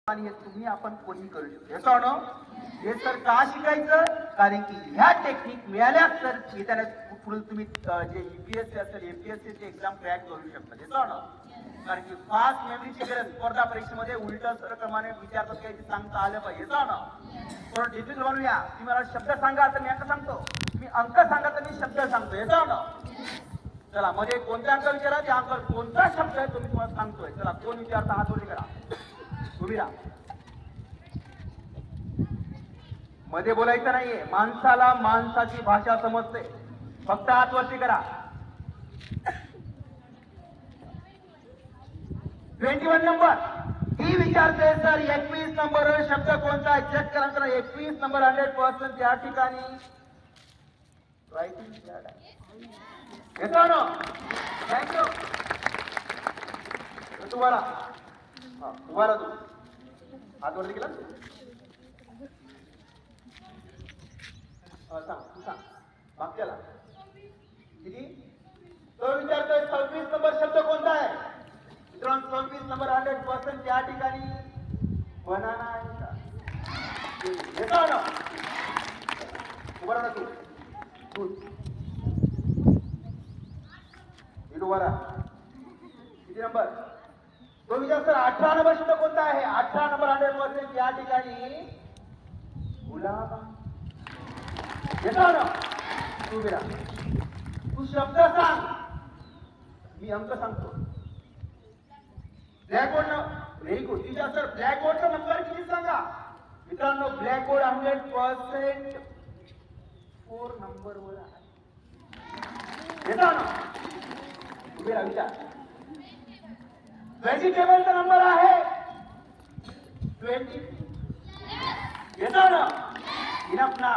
आणि हे तुम्ही आपण कोणी करू शकतो. याचा ना हे तर का शिकायचं, कारण की ह्या टेक्निक मिळाल्या तर येताना पुढे तुम्ही जे यूपीएससी असेल एमपीएससी चे एक्झाम क्रॅक करू शकता. याचा ना कारण की फास्ट मेमरीची गरज स्पर्धा परीक्षेमध्ये उलट क्रमाने विचारतात काही सांगता आलं पाहिजे. याचा ना थोडं डिफिकल्ट बनवूया. तुम्ही मला शब्द सांगा तर मी अंक सांगतो, मी अंक सांगा तर मी शब्द सांगतो. याचा ना चला मध्ये कोणता अंक विचारा, त्या अंक कोणता शब्द आहे तुम्ही तुम्हाला सांगतोय. चला कोण विचारता हात वरती करा, उभी राहा. मध्ये बोलायचं नाहीये, माणसाला माणसाची भाषा समजते. फक्त हात वरती करा. 21 नंबर ही विचारते सर 21 नंबर शब्द कोणता आहे, चेक करा. तर 21 नंबर 100% त्या ठिकाणी रायटिंग येतो ना. थँक्यू. तुम्हाला तुम्हाला तू हात वरती केला सांग, तू सांग मागच्याला किती तो विचारतोय 26 नंबर शब्द कोणता आहे मित्रांनो. 26 नंबर 100% त्या ठिकाणी बनाना आहे का? येतो ना उभा राहा. तू उभा राहा. किती नंबर तो विचार सर 18 नंबर शब्द कोणता आहे. 18 नंबर 100% या ठिकाणी गुलाब. येतो ना तू विरा, तू शब्द सांग मी अंक सांगतो. Blackboard very good. तुझ्या सर ब्लॅकबोर्डचा नंबर किती सांगा मित्रांनो. ब्लॅकबोर्ड 100% 4 नंबर वर आहे. येतो ना उभी राहा. विचार व्हेजिटेबलचा नंबर आहे 20. येतो ना इनफ ना.